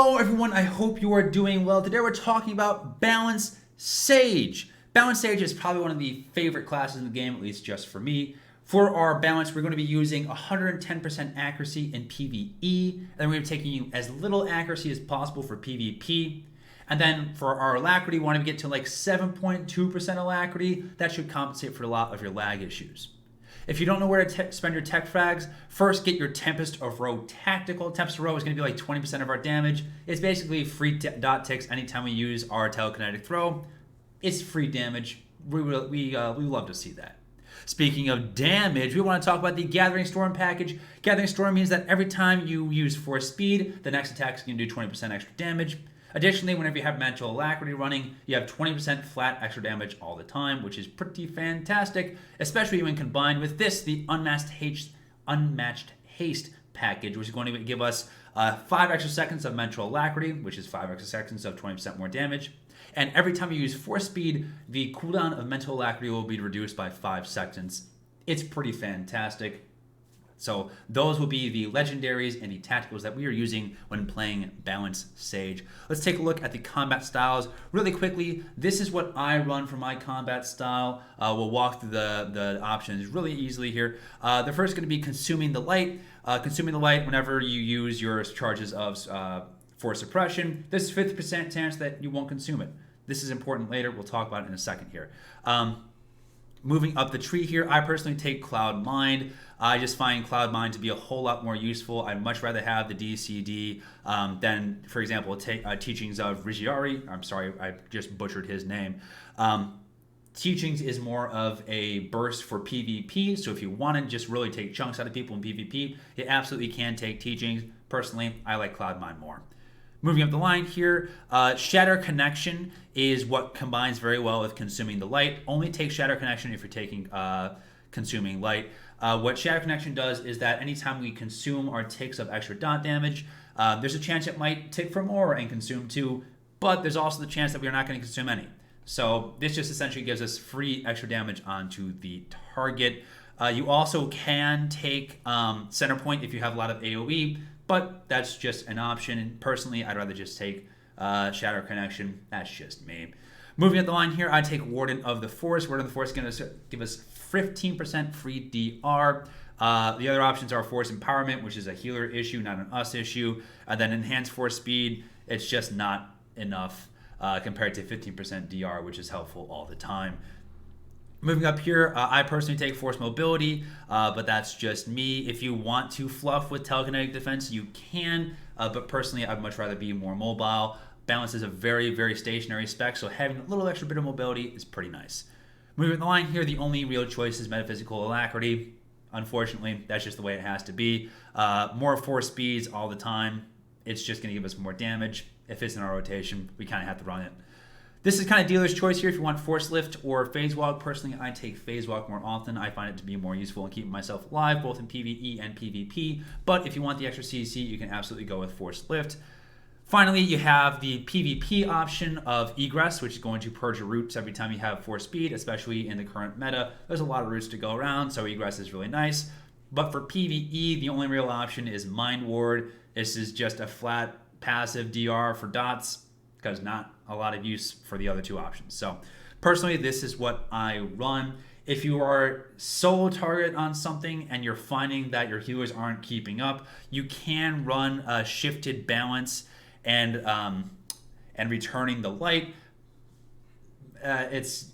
Hello everyone, I hope you are doing well. Today we're talking about Balance Sage. Balance Sage is probably one of the favorite classes in the game, at least just for me. For our balance, we're going to be using 110% accuracy in PvE, and then we're going to be taking as little accuracy as possible for PvP. And then for our alacrity, we want to get to like 7.2% alacrity. That should compensate for a lot of your lag issues. If you don't know where to spend your tech frags, first get your Tempest of Row Tactical. Tempest of Row is going to be like 20% of our damage. It's basically free dot ticks anytime we use our telekinetic throw. It's free damage. We love to see that. Speaking of damage, we want to talk about the Gathering Storm package. Gathering Storm means that every time you use Force Speed, the next attack is going to do 20% extra damage. Additionally, whenever you have Mental Alacrity running, you have 20% flat extra damage all the time, which is pretty fantastic, especially when combined with this, the Unmatched Haste package, which is going to give us 5 extra seconds of Mental Alacrity, which is 5 extra seconds of 20% more damage. And every time you use Force Speed, the cooldown of Mental Alacrity will be reduced by 5 seconds. It's pretty fantastic. So those will be the legendaries and the tacticals that we are using when playing Balance Sage. Let's take a look at the combat styles really quickly. This is what I run for my combat style. We'll walk through the options really easily here. The first is going to be Consuming the Light. Consuming the Light whenever you use your charges of Force Suppression. There's a 50% chance that you won't consume it. This is important later. We'll talk about it in a second here. Moving up the tree here, I personally take Cloud Mind. I just find Cloud Mind to be a whole lot more useful. I'd much rather have the DCD than, for example, Teachings of Rigiari. I'm sorry, I just butchered his name. Teachings is more of a burst for PvP, so if you want to just really take chunks out of people in PvP, you absolutely can take Teachings. Personally, I like Cloud Mind more. Moving up the line here, Shatter Connection is what combines very well with Consuming the Light. Only take Shatter Connection if you're taking Consuming Light. What Shatter Connection does is that anytime we consume our ticks of extra dot damage, there's a chance it might tick for more and consume 2, but there's also the chance that we're not going to consume any. So this just essentially gives us free extra damage onto the target. You also can take Center Point if you have a lot of AoE, but that's just an option. Personally, I'd rather just take Shatter Connection. That's just me. Moving up the line here, I take Warden of the Force. Warden of the Force is going to give us 15% free DR. The other options are Force Empowerment, which is a healer issue, not an us issue. And then Enhanced Force Speed, it's just not enough compared to 15% DR, which is helpful all the time. Moving up here, I personally take Force Mobility, but that's just me. If you want to fluff with Telekinetic Defense, you can, but personally, I'd much rather be more mobile. Balance is a very, very stationary spec, so having a little extra bit of mobility is pretty nice. Moving the line here, the only real choice is Metaphysical Alacrity. Unfortunately, that's just the way it has to be. More Force Speeds all the time. It's just going to give us more damage. If it's in our rotation, we kind of have to run it. This is kind of dealer's choice here if you want Force Lift or Phase Walk. Personally, I take Phase Walk more often. I find it to be more useful in keeping myself alive, both in PvE and PvP. But if you want the extra CC, you can absolutely go with Force Lift. Finally, you have the PvP option of Egress, which is going to purge your routes every time you have Force Speed, especially in the current meta. There's a lot of routes to go around, so Egress is really nice. But for PvE, the only real option is Mind Ward. This is just a flat passive DR for dots, because not a lot of use for the other two options. So personally, this is what I run. If you are solo target on something and you're finding that your healers aren't keeping up, you can run a Shifted Balance and Returning the Light. It's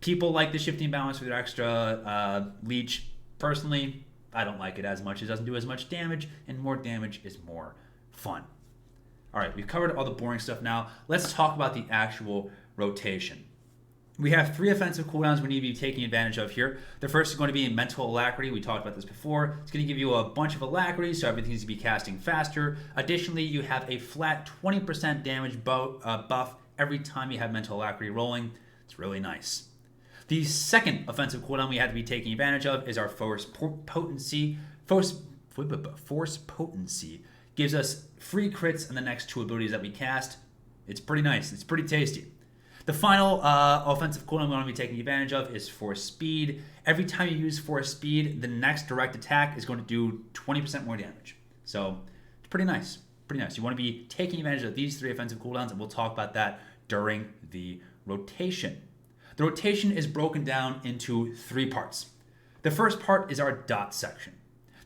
people like the Shifting Balance with their extra leech. Personally, I don't like it as much. It doesn't do as much damage, and more damage is more fun. All right, we've covered all the boring stuff now. Let's talk about the actual rotation. We have 3 offensive cooldowns we need to be taking advantage of here. The first is going to be Mental Alacrity. We talked about this before. It's going to give you a bunch of alacrity, so everything's going to be casting faster. Additionally, you have a flat 20% damage buff every time you have Mental Alacrity rolling. It's really nice. The second offensive cooldown we have to be taking advantage of is our Force Potency. Force Potency gives us free crits in the next 2 abilities that we cast. It's pretty nice. It's pretty tasty. The final offensive cooldown we want to be taking advantage of is Force Speed. Every time you use Force Speed, the next direct attack is going to do 20% more damage. So it's pretty nice. Pretty nice. You want to be taking advantage of these 3 offensive cooldowns, and we'll talk about that during the rotation. The rotation is broken down into 3 parts. The first part is our dot section.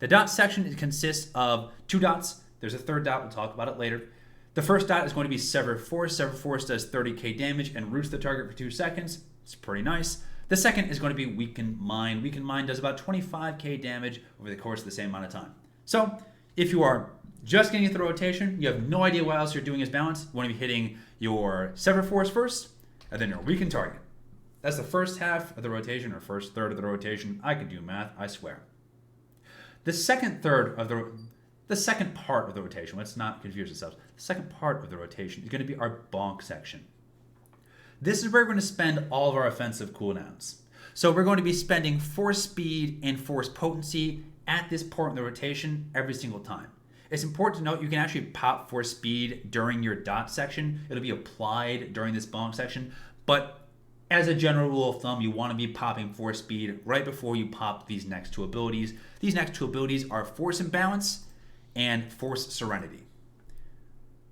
The dot section consists of 2 dots. There's a 3rd dot. We'll talk about it later. The first dot is going to be Sever Force. Sever Force does 30k damage and roots the target for 2 seconds. It's pretty nice. The second is going to be Weaken Mind. Weaken Mind does about 25k damage over the course of the same amount of time. So if you are just getting into the rotation, you have no idea what else you're doing as balance, you want to be hitting your Sever Force first, and then your Weaken Target. That's the first half of the rotation, or first third of the rotation. I can do math, I swear. The second part of the rotation, let's not confuse ourselves. The second part of the rotation is going to be our bonk section. This is where we're going to spend all of our offensive cooldowns. So we're going to be spending Force Speed and Force Potency at this point in the rotation every single time. It's important to note you can actually pop Force Speed during your dot section. It'll be applied during this bonk section, but as a general rule of thumb, you want to be popping Force Speed right before you pop these next 2 abilities. These next 2 abilities are Force Imbalance and Force Serenity.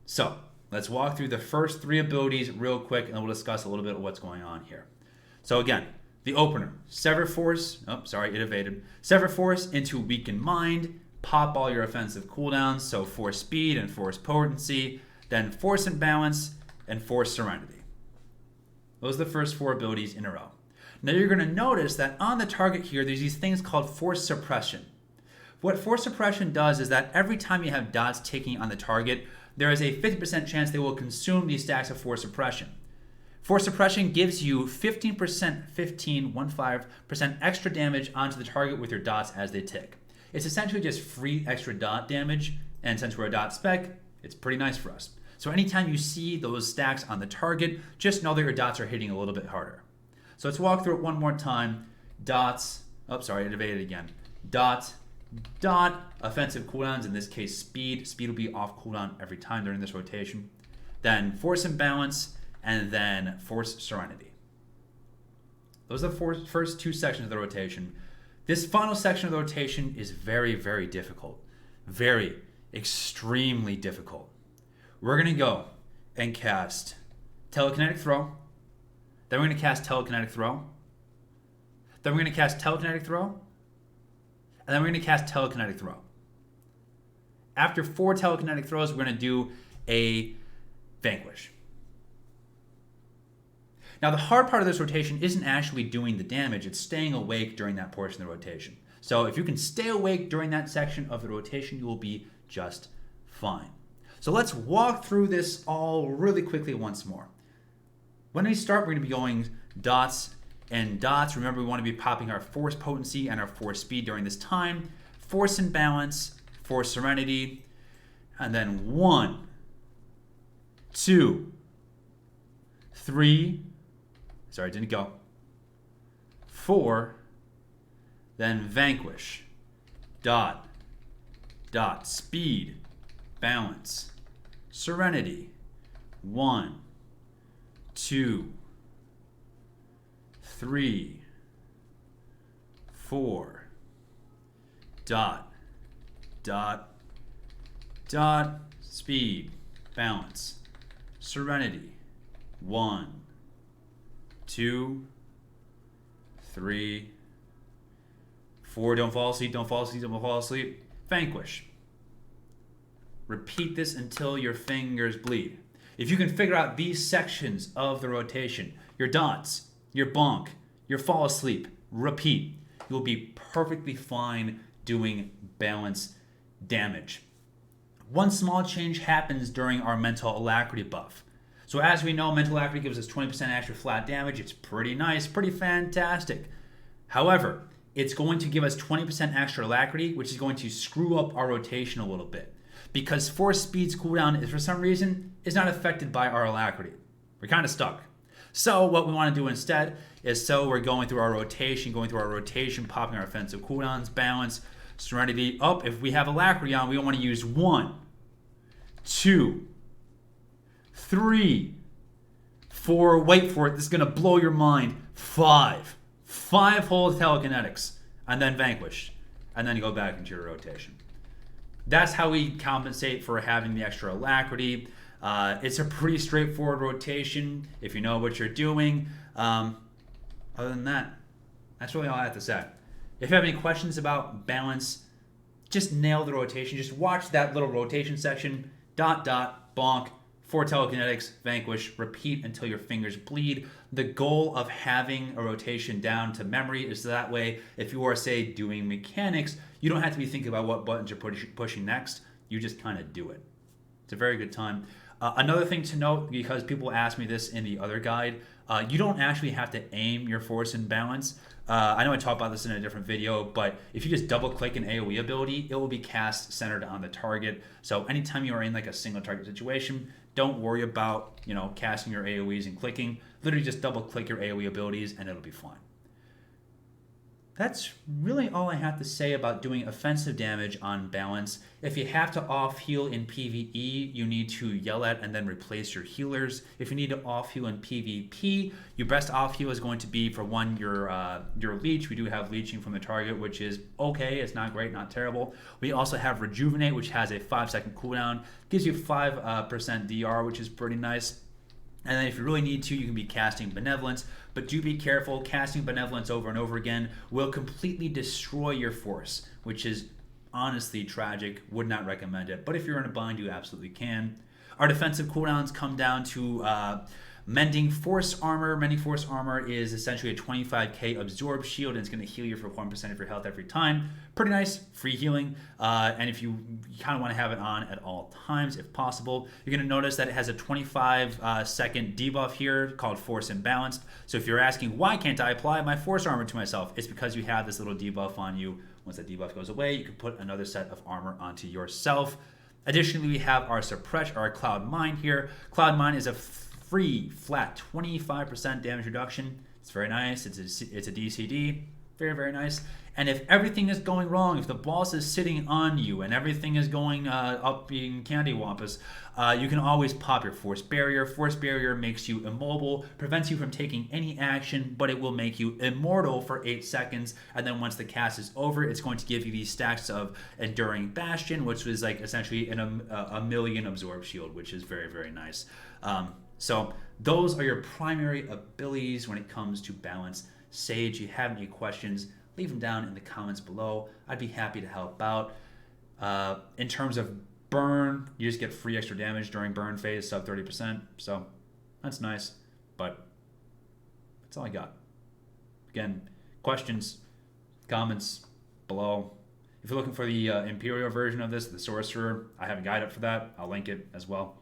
So let's walk through the first 3 abilities real quick, and then we'll discuss a little bit of what's going on here. So again, the opener, Sever Force. Oh, sorry, it evaded. Sever Force into Weaken Mind. Pop all your offensive cooldowns, so Force Speed and Force Potency, then Force Imbalance and Force Serenity. Those are the first 4 abilities in a row. Now you're going to notice that on the target here, there's these things called Force Suppression. What Force Suppression does is that every time you have dots ticking on the target, there is a 50% chance they will consume these stacks of Force Suppression. Force Suppression gives you 15% extra damage onto the target with your dots as they tick. It's essentially just free extra dot damage, and since we're a dot spec, it's pretty nice for us. So anytime you see those stacks on the target, just know that your dots are hitting a little bit harder. So let's walk through it one more time. Dots, oh sorry, it evaded again. Dot, offensive cooldowns, in this case speed. Speed will be off cooldown every time during this rotation. Then Force Imbalance, and then Force Serenity. Those are the first 2 sections of the rotation. This final section of the rotation is very, very difficult. Very, extremely difficult. We're going to go and cast Telekinetic Throw. Then we're going to cast Telekinetic Throw. Then we're going to cast Telekinetic Throw. And then we're going to cast Telekinetic Throw. After 4 Telekinetic Throws, we're going to do a Vanquish. Now the hard part of this rotation isn't actually doing the damage, it's staying awake during that portion of the rotation. So if you can stay awake during that section of the rotation, you will be just fine. So let's walk through this all really quickly once more. When we start, we're going to be going dots and dots. Remember, we want to be popping our Force Potency and our Force Speed during this time. Force Imbalance, Force Serenity, and then 1, 2, 3, sorry, it didn't go. 4, then Vanquish, dot, speed, balance, serenity, 1, 2, 3, 4, dot, speed, balance, serenity, 1, 2, 3, 4, don't fall asleep, don't fall asleep, don't fall asleep, Vanquish. Repeat this until your fingers bleed. If you can figure out these sections of the rotation, your dots, your bonk, your fall asleep, repeat, you'll be perfectly fine doing balance damage. One small change happens during our mental alacrity buff. So as we know, mental alacrity gives us 20% extra flat damage. It's pretty nice, pretty fantastic. However, it's going to give us 20% extra alacrity, which is going to screw up our rotation a little bit. Because Force Speed's cooldown is, for some reason, is not affected by our alacrity. We're kind of stuck. So what we want to do instead is, we're going through our rotation, popping our offensive cooldowns, balance, serenity up. If we have alacrity on, we want to use 1, 2, 3, 4, wait for it, this is going to blow your mind, 5 whole telekinetics, and then Vanquish, and then you go back into your rotation. that's how we compensate for having the extra alacrity. It's a pretty straightforward rotation if you know what you're doing. Other than that, that's really all I have to say. If you have any questions about balance, just nail the rotation. Just watch that little rotation section. Dot, dot, bonk. For telekinetics, vanquish, repeat until your fingers bleed. The goal of having a rotation down to memory is that way, if you are, say, doing mechanics, you don't have to be thinking about what buttons you're pushing next. You just kind of do it. It's a very good time. Another thing to note, because people ask me this in the other guide, you don't actually have to aim your force and balance. I know I talked about this in a different video, but if you just double click an AoE ability, it will be cast centered on the target. So anytime you are in like a single target situation, don't worry about, casting your AoEs and clicking. Literally just double click your AoE abilities and it'll be fine. That's really all I have to say about doing offensive damage on balance. If you have to off heal in PvE, you need to yell at and then replace your healers. If you need to off heal in PvP, your best off heal is going to be, for one, your leech. We do have leeching from the target, which is okay. It's not great, not terrible. We also have rejuvenate, which has a 5-second cooldown, gives you 5% DR, which is pretty nice. And then if you really need to, you can be casting Benevolence, but do be careful. Casting Benevolence over and over again will completely destroy your force, which is honestly tragic. Would not recommend it, but if you're in a bind, you absolutely can. Our defensive cooldowns come down to Mending Force Armor. Mending Force Armor is essentially a 25k absorb shield, and it's going to heal you for 1% of your health every time. Pretty nice, free healing. And if you kind of want to have it on at all times, if possible, you're going to notice that it has a 25-second debuff here called Force Imbalanced. So if you're asking, why can't I apply my Force Armor to myself? It's because you have this little debuff on you. Once that debuff goes away, you can put another set of armor onto yourself. Additionally, we have our Cloud Mine here. Cloud Mine is a free, flat 25% damage reduction. It's very nice. It's a DCD. Very, very nice. And if everything is going wrong, if the boss is sitting on you and everything is going up being candywampus, you can always pop your Force Barrier. Force Barrier makes you immobile, prevents you from taking any action, but it will make you immortal for 8 seconds. And then once the cast is over, it's going to give you these stacks of Enduring Bastion, which was like essentially a million absorb shield, which is very, very nice. So those are your primary abilities when it comes to balance. Sage, you have any questions, leave them down in the comments below. I'd be happy to help out. In terms of burn, you just get free extra damage during burn phase, sub 30%. So that's nice, but that's all I got. Again, questions, comments below. If you're looking for the Imperial version of this, the Sorcerer, I have a guide up for that. I'll link it as well.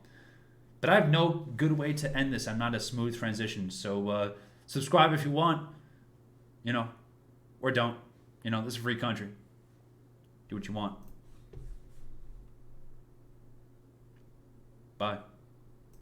But I have no good way to end this. I'm not a smooth transition. So subscribe if you want, or don't. This is a free country. Do what you want. Bye.